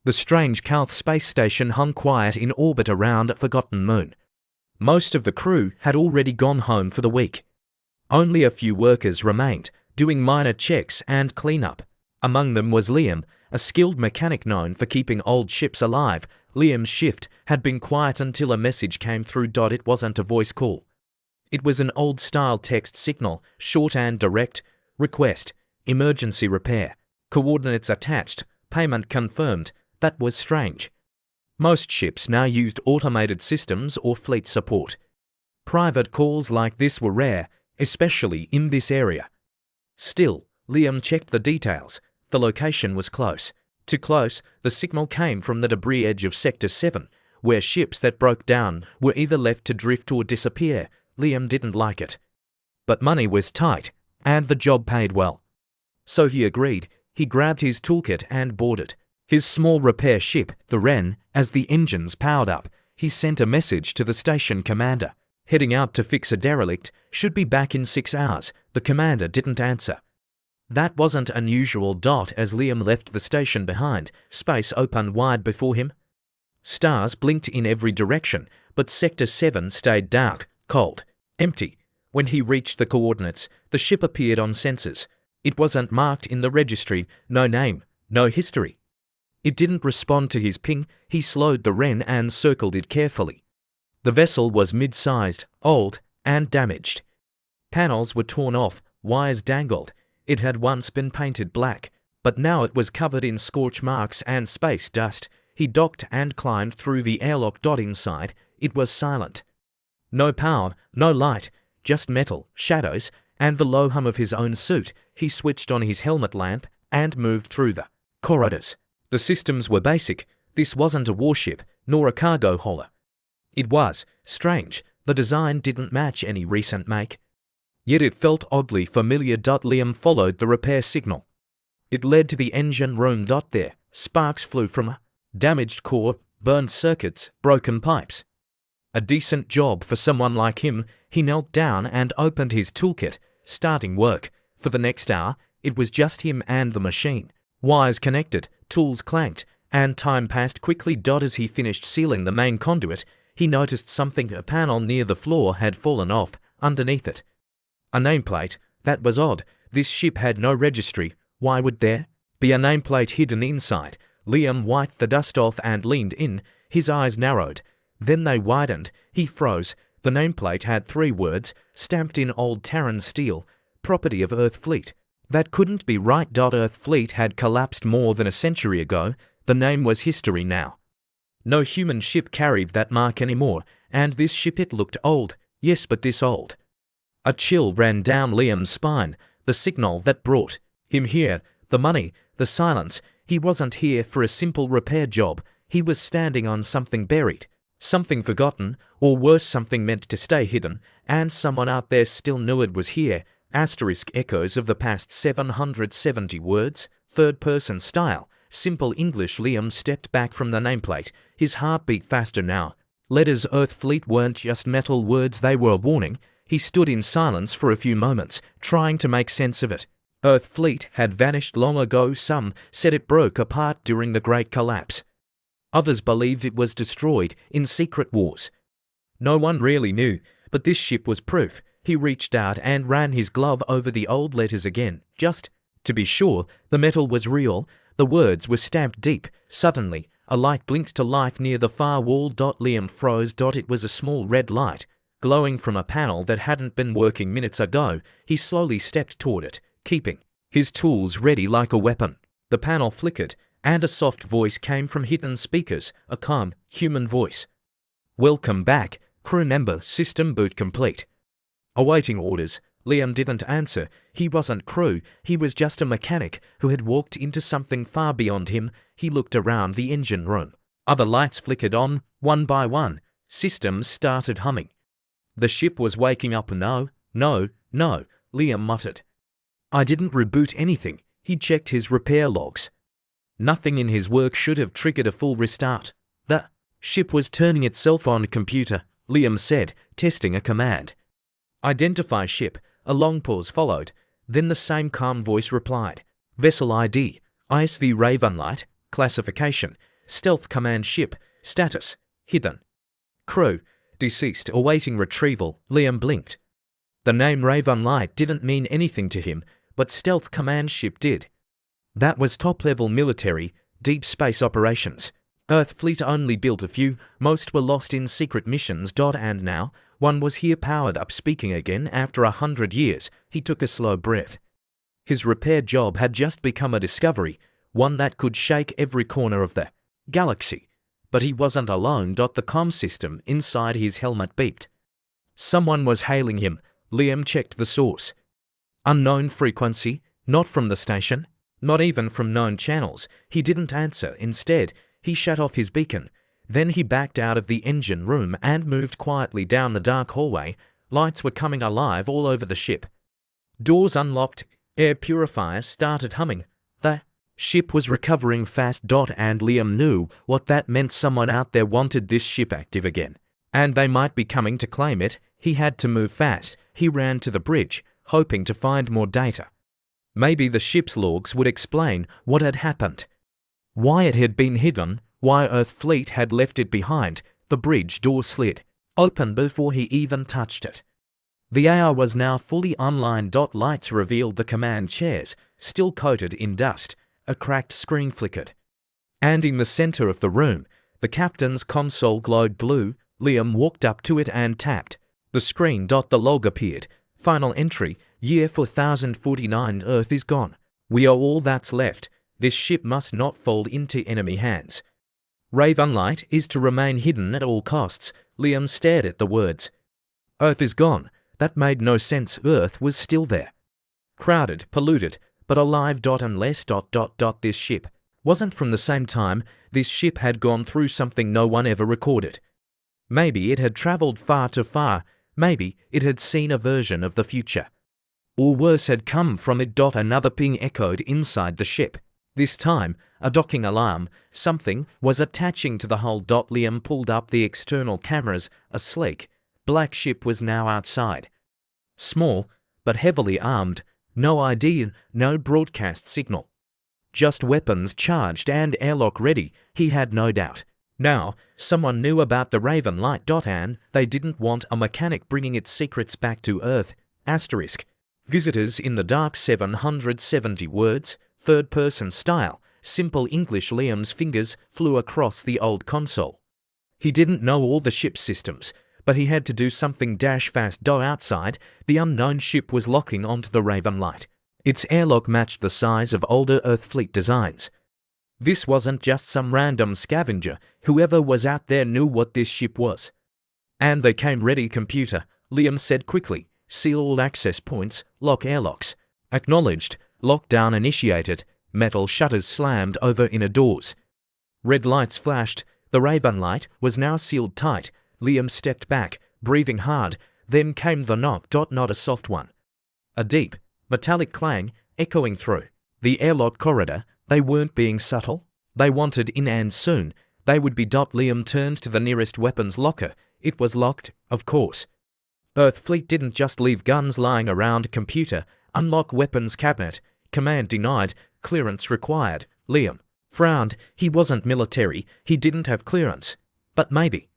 The strange Calth space station hung quiet in orbit around a forgotten moon. Most of the crew had already gone home for the week. Only a few workers remained, doing minor checks and cleanup. Among them was Liam, a skilled mechanic known for keeping old ships alive. Liam's shift had been quiet until a message came through. It wasn't a voice call. It was an old-style text signal, short and direct. Request, emergency repair, coordinates attached, payment confirmed. That was strange. Most ships now used automated systems or fleet support. Private calls like this were rare, especially in this area. Still, Liam checked the details. The location was close. Too close, the signal came from the debris edge of Sector 7, where ships that broke down were either left to drift or disappear. Liam didn't like it. But money was tight, and the job paid well. So he agreed. He grabbed his toolkit and boarded his small repair ship, the Wren. As the engines powered up, he sent a message to the station commander. Heading out to fix a derelict, should be back in 6 hours. The commander didn't answer. That wasn't unusual. As Liam left the station behind, space opened wide before him. Stars blinked in every direction, but Sector 7 stayed dark, cold, empty. When he reached the coordinates, the ship appeared on sensors. It wasn't marked in the registry, no name, no history. It didn't respond to his ping. He slowed the Wren and circled it carefully. The vessel was mid-sized, old, and damaged. Panels were torn off, wires dangled. It had once been painted black, but now it was covered in scorch marks and space dust. He docked and climbed through the airlock. Inside, it was silent. No power, no light, just metal, shadows, and the low hum of his own suit. He switched on his helmet lamp and moved through the corridors. The systems were basic. This wasn't a warship, nor a cargo hauler. It was strange. The design didn't match any recent make. Yet it felt oddly familiar. Liam followed the repair signal. It led to the engine room. There, sparks flew from a damaged core, burned circuits, broken pipes. A decent job for someone like him. He knelt down and opened his toolkit, starting work. For the next hour, it was just him and the machine. Wires connected, tools clanked, and time passed quickly. As he finished sealing the main conduit, he noticed something. A panel near the floor had fallen off, underneath it. A nameplate. That was odd. This ship had no registry. Why would there be a nameplate hidden inside? Liam wiped the dust off and leaned in. His eyes narrowed. Then they widened. He froze. The nameplate had 3 words, stamped in old Terran steel. Property of Earth Fleet. That couldn't be right. Earth Fleet had collapsed more than a century ago. The name was history now. No human ship carried that mark anymore, and this ship, it looked old. Yes, but this old. A chill ran down Liam's spine. The signal that brought him here, the money, the silence. He wasn't here for a simple repair job. He was standing on something buried, something forgotten, or worse, something meant to stay hidden, and someone out there still knew it was here. Asterisk echoes of the past 770 words, third-person style, simple English. Liam stepped back from the nameplate. His heart beat faster now. Letters Earth Fleet weren't just metal words, they were a warning. He stood in silence for a few moments, trying to make sense of it. Earth Fleet had vanished long ago. Some said it broke apart during the Great Collapse. Others believed it was destroyed in secret wars. No one really knew, but this ship was proof. He reached out and ran his glove over the old letters again, just to be sure the metal was real. The words were stamped deep. Suddenly, a light blinked to life near the far wall. Liam froze. It was a small red light, glowing from a panel that hadn't been working minutes ago. He slowly stepped toward it, keeping his tools ready like a weapon. The panel flickered, and a soft voice came from hidden speakers, a calm, human voice. "Welcome back, crew member. System boot complete." Awaiting orders, Liam didn't answer. He wasn't crew, he was just a mechanic who had walked into something far beyond him. He looked around the engine room. Other lights flickered on, one by one. Systems started humming. The ship was waking up. No, Liam muttered. "I didn't reboot anything." He checked his repair logs. Nothing in his work should have triggered a full restart. The ship was turning itself on. "Computer," Liam said, testing a command. "Identify ship." A long pause followed. Then the same calm voice replied. "Vessel ID, ISV Ravenlight, Classification: Stealth Command Ship. Status: Hidden. Crew: Deceased, awaiting retrieval. Liam blinked. The name Raven Light didn't mean anything to him, but Stealth Command Ship did. That was top-level military, deep space operations. Earth fleet only built a few, most were lost in secret missions. And now, one was here powered up, speaking again after 100 years. He took a slow breath. His repair job had just become a discovery, one that could shake every corner of the galaxy. But he wasn't alone. The comm system inside his helmet beeped. Someone was hailing him. Liam checked the source. Unknown frequency, not from the station, not even from known channels. He didn't answer. Instead, he shut off his beacon. Then he backed out of the engine room and moved quietly down the dark hallway. Lights were coming alive all over the ship. Doors unlocked. Air purifiers started humming. The ship was recovering fast. And Liam knew what that meant. Someone out there wanted this ship active again. And they might be coming to claim it. He had to move fast. He ran to the bridge, hoping to find more data. Maybe the ship's logs would explain what had happened. Why it had been hidden, why Earth fleet had left it behind. The bridge door slid open before he even touched it. The AR was now fully online. Lights revealed the command chairs, still coated in dust. A cracked screen flickered. And in the center of the room, the captain's console glowed blue. Liam walked up to it and tapped. The screen. The log appeared. Final entry: Year 4049. Earth is gone. We are all that's left. This ship must not fall into enemy hands. Raven Light is to remain hidden at all costs. Liam stared at the words. Earth is gone. That made no sense. Earth was still there. Crowded, polluted, but alive. Unless ... This ship wasn't from the same time. This ship had gone through something no one ever recorded. Maybe it had traveled far too far. Maybe it had seen a version of the future. Or worse had come from it. Another ping echoed inside the ship. This time, a docking alarm. Something was attaching to the hull. Liam pulled up the external cameras. A sleek, black ship was now outside. Small, but heavily armed. No ID, no broadcast signal. Just weapons charged and airlock ready, he had no doubt. Now, someone knew about the Raven Light. And they didn't want a mechanic bringing its secrets back to Earth. Asterisk. Visitors in the dark. 770 words, third-person style, simple English. Liam's fingers flew across the old console. He didn't know all the ship's systems, but he had to do something fast. Outside, the unknown ship was locking onto the Raven Light. Its airlock matched the size of older Earth fleet designs. This wasn't just some random scavenger. Whoever was out there knew what this ship was. And they came ready. Computer, Liam said quickly. Seal all access points, lock airlocks. Acknowledged. Lockdown initiated. Metal shutters slammed over inner doors. Red lights flashed. The Raven Light was now sealed tight. Liam stepped back, breathing hard. Then came the knock. Not a soft one. A deep, metallic clang echoing through the airlock corridor. They weren't being subtle. They wanted in, and soon they would be. Liam turned to the nearest weapons locker. It was locked, of course. Earth fleet didn't just leave guns lying around. Computer, unlock weapons cabinet. Command denied. Clearance required. Liam frowned. He wasn't military. He didn't have clearance. But maybe.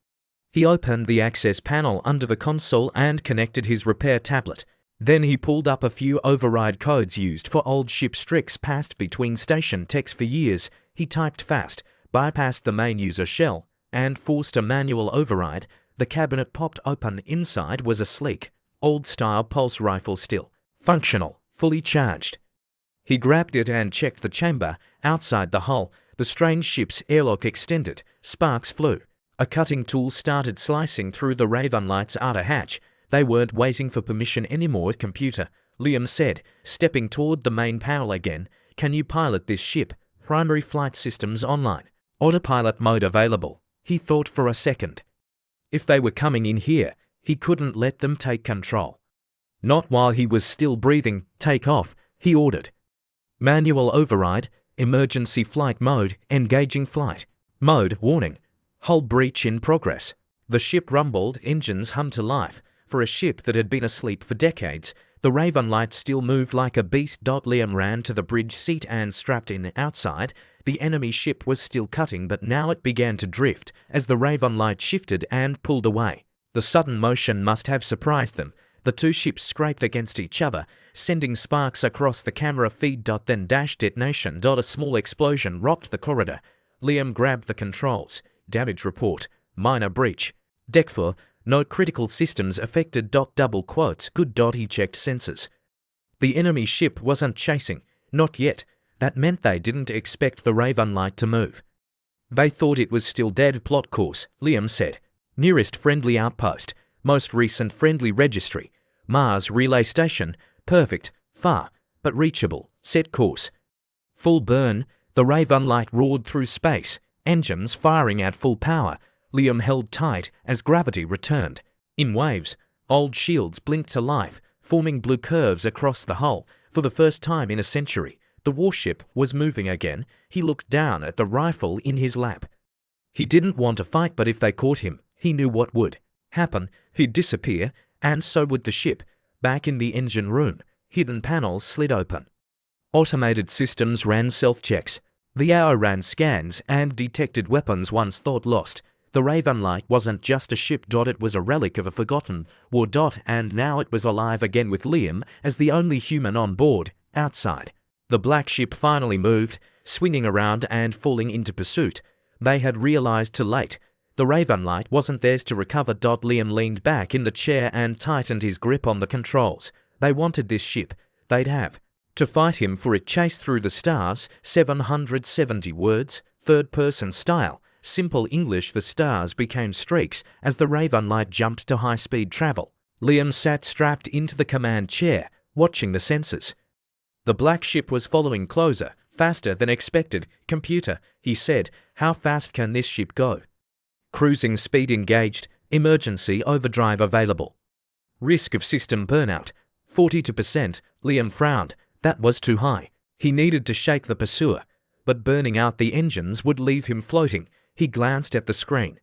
He opened the access panel under the console and connected his repair tablet. Then he pulled up a few override codes used for old ship tricks passed between station techs for years. He typed fast, bypassed the main user shell, and forced a manual override. The cabinet popped open. Inside was a sleek, old-style pulse rifle, still functional, fully charged. He grabbed it and checked the chamber. Outside the hull, the strange ship's airlock extended. Sparks flew. A cutting tool started slicing through the Raven Light's outer hatch. They weren't waiting for permission anymore. Computer, Liam said, stepping toward the main panel again. Can you pilot this ship? Primary flight systems online. Autopilot mode available. He thought for a second. If they were coming in here, he couldn't let them take control. Not while he was still breathing. Take off, he ordered. Manual override. Emergency flight mode. Engaging flight mode. Warning. Hull breach in progress. The ship rumbled. Engines hummed to life. For a ship that had been asleep for decades, the Raven Light still moved like a beast. Liam ran to the bridge seat and strapped in. Outside, The enemy ship was still cutting, but now it began to drift as the Raven light shifted and pulled away. The sudden motion must have surprised them. The two ships scraped against each other, sending sparks across the camera feed. Then dash detonation. A small explosion rocked the corridor. Liam grabbed the controls. Damage report. Minor breach. Deck 4. No critical systems affected. Double quotes. Good. He checked sensors. The enemy ship wasn't chasing. Not yet. That meant they didn't expect the Raven light to move. They thought it was still dead. Plot course, Liam said. Nearest friendly outpost. Most recent friendly registry. Mars relay station. Perfect. Far, but reachable. Set course. Full burn. The Raven light roared through space. Engines firing at full power. Liam held tight as gravity returned. In waves, old shields blinked to life, forming blue curves across the hull. For the first time in a century, the warship was moving again. He looked down at the rifle in his lap. He didn't want to fight, but if they caught him, he knew what would happen. He'd disappear, and so would the ship. Back in the engine room, hidden panels slid open. Automated systems ran self-checks. The AO ran scans and detected weapons once thought lost. The Raven light wasn't just a ship. It was a relic of a forgotten war. And now it was alive again with Liam as the only human on board. Outside, the black ship finally moved, swinging around and falling into pursuit. They had realized too late. The Raven light wasn't theirs to recover. Liam leaned back in the chair and tightened his grip on the controls. They wanted this ship. They'd have to fight him for it. Chased through the stars, 770 words, third-person style. Simple English. The stars became streaks as the Raven light jumped to high-speed travel. Liam sat strapped into the command chair, watching the sensors. The black ship was following closer, faster than expected. Computer, he said, how fast can this ship go? Cruising speed engaged, emergency overdrive available. Risk of system burnout, 42%. Liam frowned. That was too high. He needed to shake the pursuer, but burning out the engines would leave him floating. He glanced at the screen.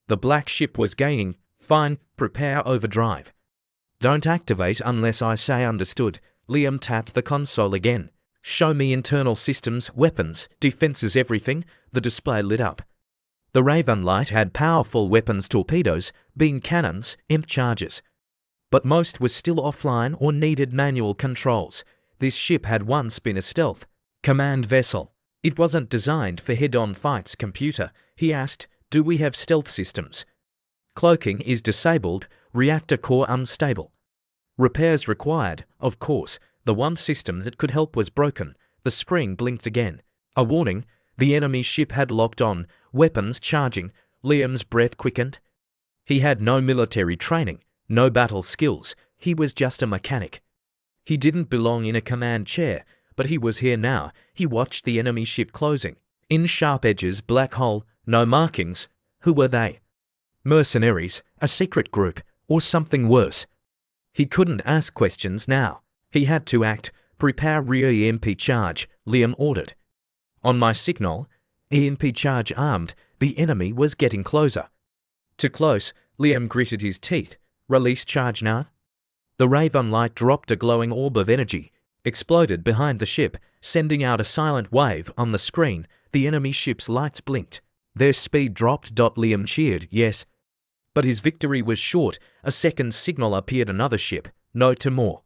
The black ship was gaining. Fine, prepare overdrive. Don't activate unless I say understood. Liam tapped the console again. Show me internal systems, weapons, defenses, everything. The display lit up. The Raven light had powerful weapons, torpedoes, beam cannons, imp charges. But most was still offline or needed manual controls. This ship had once been a stealth command vessel. It wasn't designed for head-on fights. Computer, he asked, do we have stealth systems? Cloaking is disabled, reactor core unstable. Repairs required, of course. The one system that could help was broken. The screen blinked again. A warning. The enemy ship had locked on, weapons charging. Liam's breath quickened. He had no military training, no battle skills. He was just a mechanic. He didn't belong in a command chair, but he was here now. He watched the enemy ship closing. In sharp edges, black hole, no markings. Who were they? Mercenaries, a secret group, or something worse? He couldn't ask questions now. He had to act. Prepare re-EMP charge, Liam ordered. On my signal, EMP charge armed. The enemy was getting closer. Too close, Liam gritted his teeth. Release charge now. The Raven light dropped a glowing orb of energy, exploded behind the ship, sending out a silent wave on the screen. The enemy ship's lights blinked. Their speed dropped. Liam cheered, yes. But his victory was short. A second signal appeared. Another ship. No to more.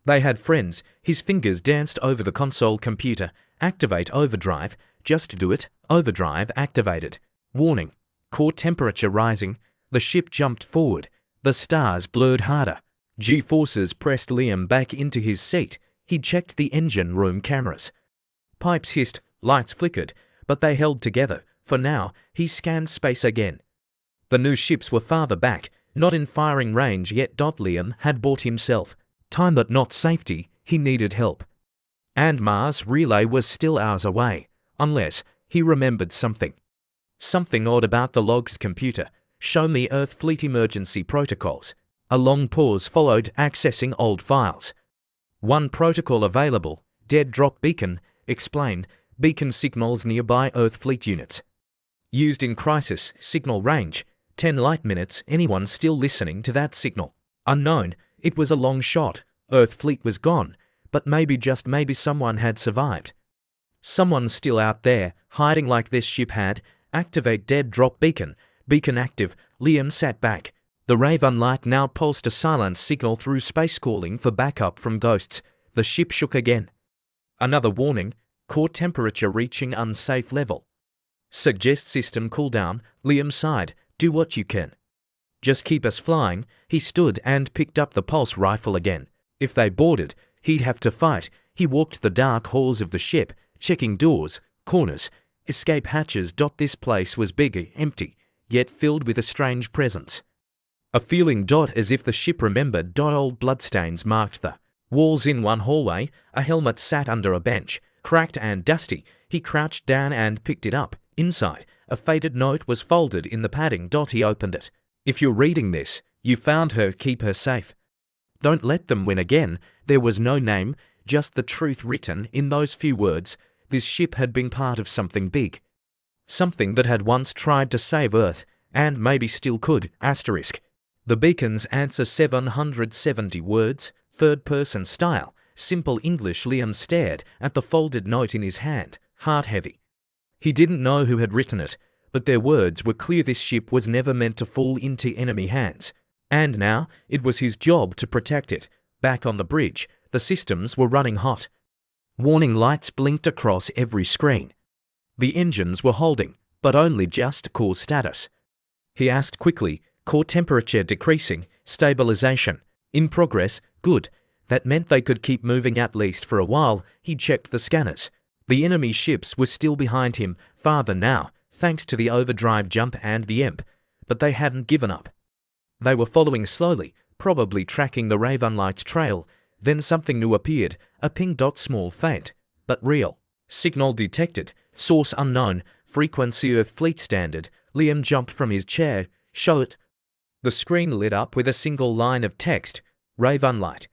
They had friends. His fingers danced over the console. Computer, activate overdrive. Just do it. Overdrive activated. Warning. Core temperature rising. The ship jumped forward. The stars blurred harder. G-forces pressed Liam back into his seat. He checked the engine room cameras. Pipes hissed, lights flickered, but they held together. For now, he scanned space again. The new ships were farther back, not in firing range yet. Liam had bought himself time but not safety. He needed help. And Mars relay was still hours away, unless he remembered something. Something odd about the logs. Computer, show me Earth fleet emergency protocols. A long pause followed. Accessing old files. One protocol available. Dead drop beacon. Explain. Beacon signals nearby Earth fleet units. Used in crisis. Signal range 10 light minutes. Anyone still listening to that signal? Unknown. It was a long shot. Earth fleet was gone, but maybe, just maybe, someone had survived. Someone's still out there, hiding like this ship had. Activate dead drop beacon. Beacon active. Liam sat back. The Raven light now pulsed a silent signal through space, calling for backup from ghosts. The ship shook again. Another warning. Core temperature reaching unsafe level. Suggest system cooldown. Liam sighed. Do what you can. Just keep us flying. He stood and picked up the pulse rifle again. If they boarded, he'd have to fight. He walked the dark halls of the ship, checking doors, corners, escape hatches. This place was big, empty, yet filled with a strange presence. A feeling as if the ship remembered. Old bloodstains marked the walls in one hallway. A helmet sat under a bench, cracked and dusty. He crouched down and picked it up. Inside, a faded note was folded in the padding. He opened it. If you're reading this, you found her. Keep her safe. Don't let them win again. There was no name, just the truth written in those few words. This ship had been part of something big. Something that had once tried to save Earth, and maybe still could. Asterisk. The beacon's answer 770 words, third-person style, simple English. Liam stared at the folded note in his hand, heart heavy. He didn't know who had written it, but their words were clear. This ship was never meant to fall into enemy hands. And now, it was his job to protect it. Back on the bridge, the systems were running hot. Warning lights blinked across every screen. The engines were holding, but only just core status. He asked quickly, core temperature decreasing, stabilization, in progress, good. That meant they could keep moving at least for a while. He checked the scanners. The enemy ships were still behind him, farther now, thanks to the overdrive jump and the Emp, but they hadn't given up. They were following slowly, probably tracking the Ravenlight's trail. Then something new appeared, a ping. Small, faint, but real. Signal detected, source unknown, frequency Earth Fleet Standard. Liam jumped from his chair. Show it. The screen lit up with a single line of text. Ravenlight.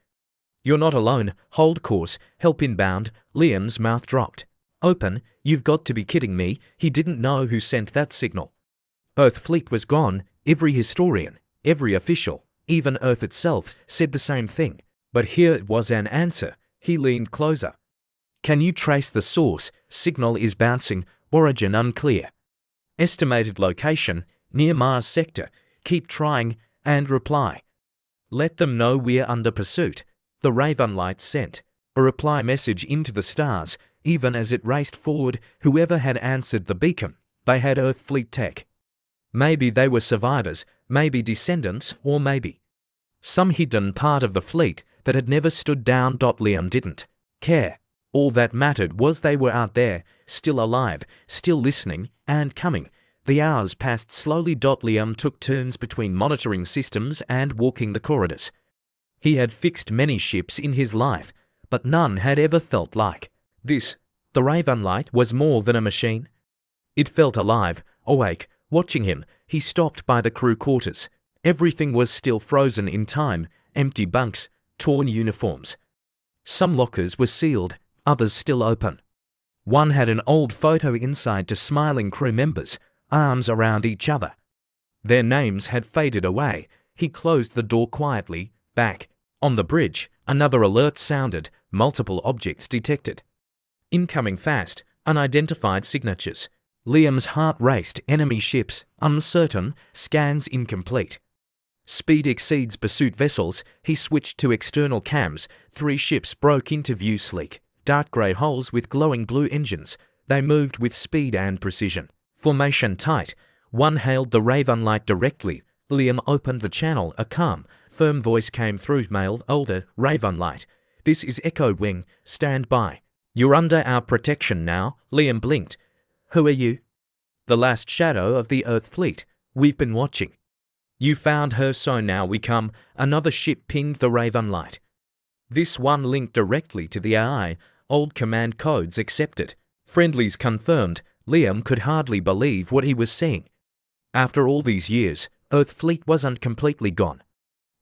You're not alone. Hold course. Help inbound. Liam's mouth dropped. Open. You've got to be kidding me. He didn't know who sent that signal. Earth Fleet was gone. Every historian, every official, even Earth itself, said the same thing. But here it was an answer. He leaned closer. Can you trace the source? Signal is bouncing. Origin unclear. Estimated location, near Mars sector. Keep trying, and reply. Let them know we're under pursuit. The Ravenlight sent a reply message into the stars. Even as it raced forward, whoever had answered the beacon, they had Earth Fleet tech. Maybe they were survivors, maybe descendants, or maybe some hidden part of the fleet that had never stood down. Liam didn't care. All that mattered was they were out there, still alive, still listening, and coming. The hours passed slowly. Liam took turns between monitoring systems and walking the corridors. He had fixed many ships in his life, but none had ever felt like this. The Ravenlight was more than a machine. It felt alive, awake, watching him. He stopped by the crew quarters. Everything was still frozen in time, empty bunks, torn uniforms. Some lockers were sealed, others still open. One had an old photo inside to smiling crew members, arms around each other. Their names had faded away. He closed the door quietly. Back on the bridge, another alert sounded, multiple objects detected. Incoming fast, unidentified signatures. Liam's heart raced. Enemy ships, uncertain, scans incomplete. Speed exceeds pursuit vessels. He switched to external cams. 3 ships broke into view, sleek, dark grey hulls with glowing blue engines. They moved with speed and precision. Formation tight. One hailed the Ravenlight directly. Liam opened the channel. A calm, firm voice came through. Male, older, Ravenlight. This is Echo Wing. Stand by. You're under our protection now. Liam blinked. Who are you? The last shadow of the Earth Fleet. We've been watching. You found her, so now we come. Another ship pinged the Ravenlight. This one linked directly to the AI. Old command codes accepted. Friendlies confirmed. Liam could hardly believe what he was seeing. After all these years, Earth Fleet wasn't completely gone.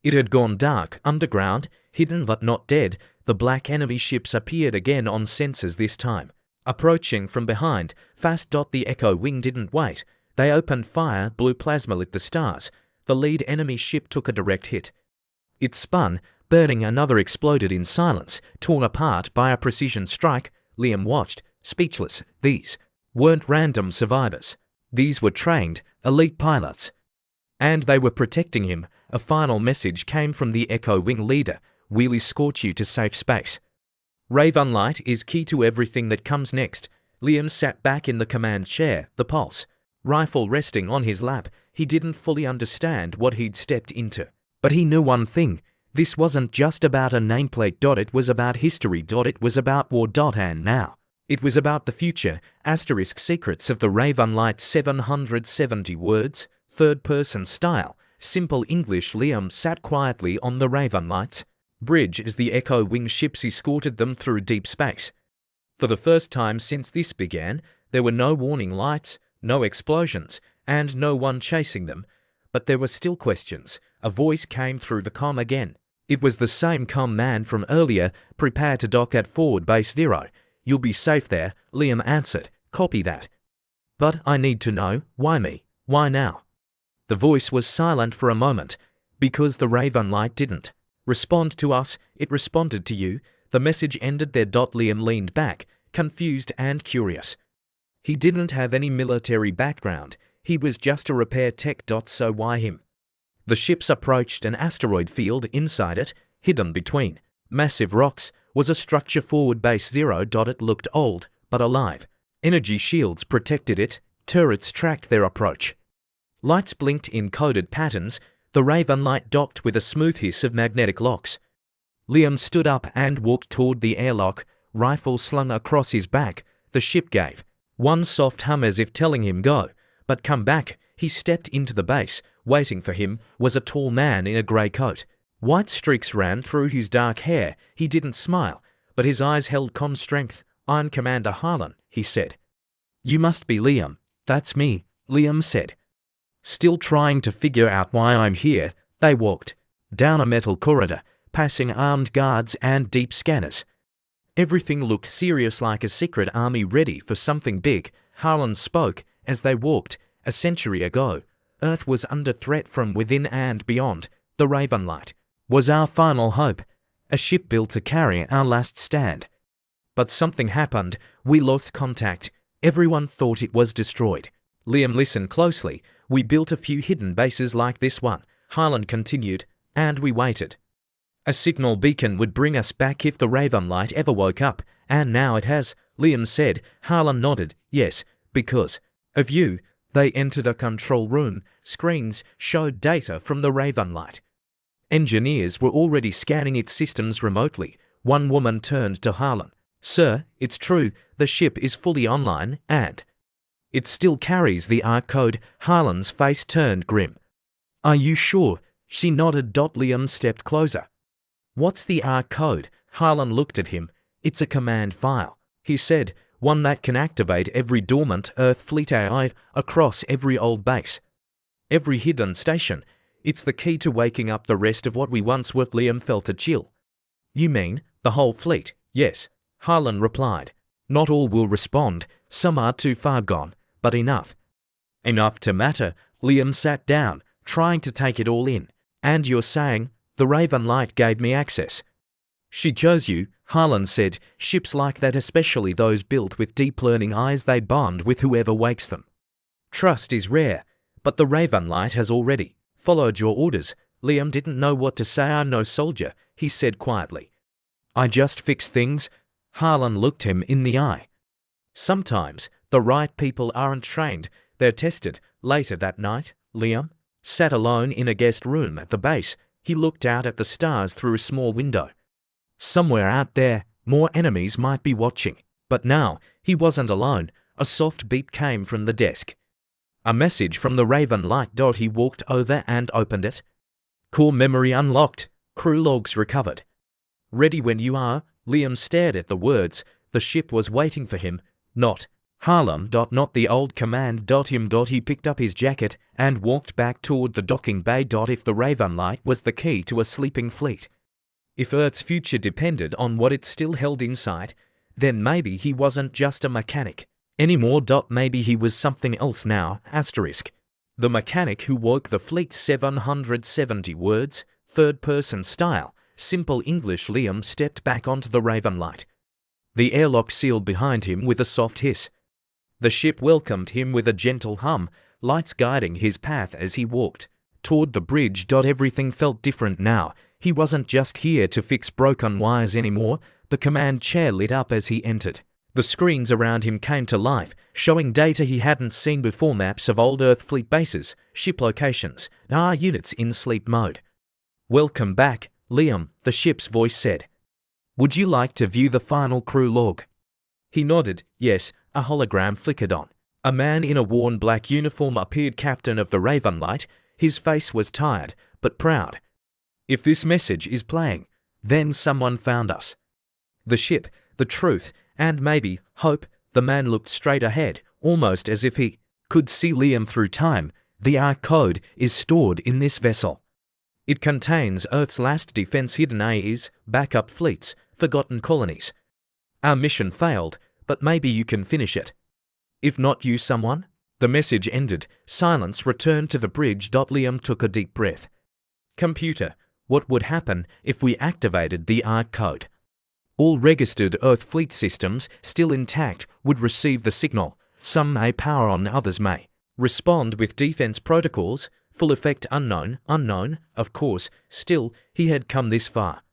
It had gone dark, underground, hidden but not dead. The black enemy ships appeared again on sensors this time. Approaching from behind, fast. The Echo Wing didn't wait. They opened fire. Blue plasma lit the stars. The lead enemy ship took a direct hit. It spun, burning. Another exploded in silence, torn apart by a precision strike. Liam watched, speechless. These weren't random survivors. These were trained, elite pilots. And they were protecting him. A final message came from the Echo Wing leader. "We'll escort you to safe space." Raven light is key to everything that comes next. Liam sat back in the command chair, the pulse rifle resting on his lap. He didn't fully understand what he'd stepped into. But he knew one thing. This wasn't just about a nameplate. It was about history. It was about war. And now it was about the future. Secrets of the Raven Light. 770 words, third-person style, simple English. Liam sat quietly on the Raven Light's bridge as the Echo Wing ships escorted them through deep space. For the first time since this began, there were no warning lights, no explosions, and no one chasing them. But there were still questions. A voice came through the comm again. It was the same comm man from earlier. "Prepare to dock at Forward Base 0. You'll be safe there," Liam answered. "Copy that." "But I need to know, why me? Why now?" The voice was silent for a moment. "Because the Raven Light didn't respond to us, it responded to you." The message ended there. Liam leaned back, confused and curious. He didn't have any military background. He was just a repair tech. So why him? The ships approached an asteroid field. Inside it, hidden between massive rocks, was a structure. Forward Base 0. It looked old, but alive. Energy shields protected it. Turrets tracked their approach. Lights blinked in coded patterns. The Raven Light docked with a smooth hiss of magnetic locks. Liam stood up and walked toward the airlock, rifle slung across his back. The ship gave one soft hum as if telling him go, but come back. He stepped into the base. Waiting for him was a tall man in a grey coat. White streaks ran through his dark hair. He didn't smile, but his eyes held calm strength. "I'm Commander Harlan," he said. "You must be Liam." "That's me," Liam said. Still trying to figure out why I'm here, they walked down a metal corridor, passing armed guards and deep scanners. Everything looked serious, like a secret army ready for something big. Harlan spoke as they walked. "A century ago, Earth was under threat from within and beyond. The Raven Light was our final hope, a ship built to carry our last stand. But something happened. We lost contact. Everyone thought it was destroyed." Liam listened closely. "We built a few hidden bases like this one," Harlan continued, "and we waited. A signal beacon would bring us back if the Raven Light ever woke up, and now it has," Liam said. Harlan nodded. "Yes, because of you." They entered a control room. Screens showed data from the Raven Light. Engineers were already scanning its systems remotely. One woman turned to Harlan. "Sir, it's true, the ship is fully online, and it still carries the ARC code." Harlan's face turned grim. "Are you sure?" She nodded. Liam stepped closer. "What's the ARC code?" Harlan looked at him. "It's a command file," he said, "one that can activate every dormant Earth fleet AI across every old base, every hidden station. It's the key to waking up the rest of what we once were." Liam felt a chill. "You mean the whole fleet?" "Yes," Harlan replied. "Not all will respond. Some are too far gone, but enough. Enough to matter." Liam sat down, trying to take it all in. "And you're saying the Raven Light gave me access?" "She chose you," Harlan said. "Ships like that, especially those built with deep learning eyes, they bond with whoever wakes them. Trust is rare, but the Raven Light has already followed your orders." Liam didn't know what to say. "I'm no soldier," he said quietly. "I just fix things." Harlan looked him in the eye. "Sometimes the right people aren't trained, they're tested." Later that night, Liam sat alone in a guest room at the base. He looked out at the stars through a small window. Somewhere out there, more enemies might be watching. But now, he wasn't alone. A soft beep came from the desk. A message from the Raven Light. He walked over and opened it. "Core memory unlocked. Crew logs recovered. Ready when you are." Liam stared at the words. The ship was waiting for him. Not Harlan. Not the old command. Him. He picked up his jacket and walked back toward the docking bay. If the Raven Light was the key to a sleeping fleet, if Earth's future depended on what it still held inside, then maybe he wasn't just a mechanic anymore. Maybe he was something else now. The mechanic who woke the fleet. 770 words, third-person style, simple English. Liam stepped back onto the Raven Light. The airlock sealed behind him with a soft hiss. The ship welcomed him with a gentle hum, lights guiding his path as he walked toward the bridge. Everything felt different now. He wasn't just here to fix broken wires anymore. The command chair lit up as he entered. The screens around him came to life, showing data he hadn't seen before, maps of old Earth fleet bases, ship locations, units in sleep mode. "Welcome back, Liam," the ship's voice said. "Would you like to view the final crew log?" He nodded. Yes. A hologram flickered on. A man in a worn black uniform appeared, captain of the Ravenlight. His face was tired, but proud. "If this message is playing, then someone found us. The ship, the truth, and maybe hope." The man looked straight ahead, almost as if he could see Liam through time. "The Ark code is stored in this vessel. It contains Earth's last defense, hidden AEs, backup fleets, forgotten colonies. Our mission failed, but maybe you can finish it. If not you, someone." The message ended. Silence returned to the bridge. Liam took a deep breath. "Computer, what would happen if we activated the Ark code?" All registered Earth fleet systems, still intact, would receive the signal. Some may power on, others may respond with defense protocols. Full effect unknown, of course. Still, he had come this far.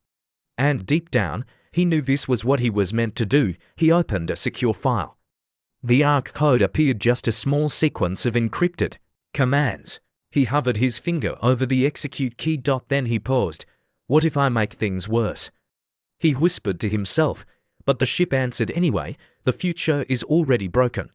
And deep down, he knew this was what he was meant to do. He opened a secure file. The Ark code appeared, just a small sequence of encrypted commands. He hovered his finger over the execute key. Then he paused. "What if I make things worse?" He whispered to himself, but the ship answered anyway. "The future is already broken.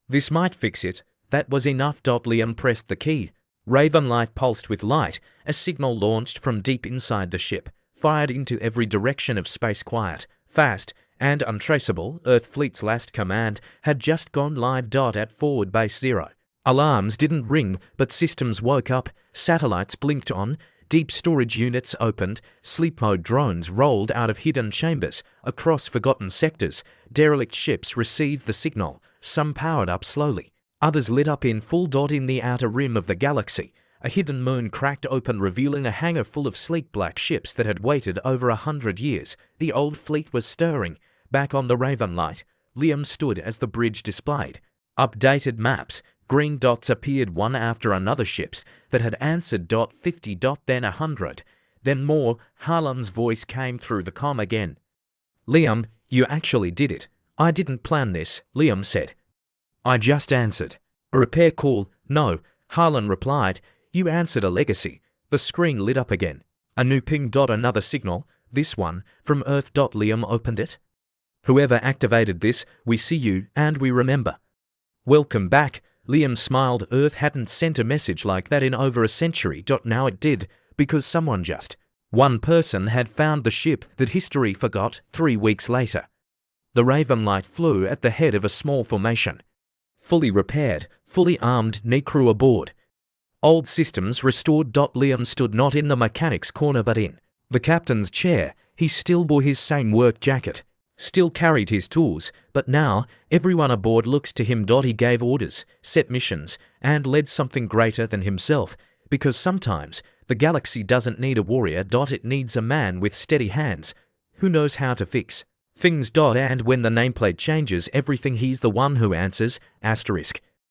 This might fix it." That was enough. Liam pressed the key. Ravenlight pulsed with light. A signal launched from deep inside the ship, fired into every direction of space. Quiet, fast, and untraceable. Earth fleet's last command had just gone live. At forward base 0. Alarms didn't ring, but systems woke up. Satellites blinked on. Deep storage units opened. Sleep mode drones rolled out of hidden chambers across forgotten sectors. Derelict ships received the signal. Some powered up slowly. Others lit up in full. In the outer rim of the galaxy, a hidden moon cracked open, revealing a hangar full of sleek black ships that had waited over 100 years. The old fleet was stirring. Back on the Ravenlight, Liam stood as the bridge displayed updated maps. Green dots appeared one after another, ships that had answered. 50, then 100, then more. Harlan's voice came through the comm again. "Liam, you actually did it." "I didn't plan this," Liam said. "I just answered a repair call." "No," Harlan replied. "You answered a legacy." The screen lit up again. A new ping. Another signal. "This one, from Earth." Liam opened it. "Whoever activated this, we see you, and we remember. Welcome back." Liam smiled. Earth hadn't sent a message like that in over a century. Now it did, because someone, just one person, had found the ship that history forgot. 3 weeks later, the Ravenlight flew at the head of a small formation. Fully repaired, fully armed, no crew aboard. Old systems restored. Liam stood not in the mechanic's corner but in the captain's chair. He still wore his same work jacket, still carried his tools, but now everyone aboard looked to him. He gave orders, set missions, and led something greater than himself, because sometimes the galaxy doesn't need a warrior. It needs a man with steady hands who knows how to fix things. And when the nameplate changes everything, he's the one who answers. Asterisk.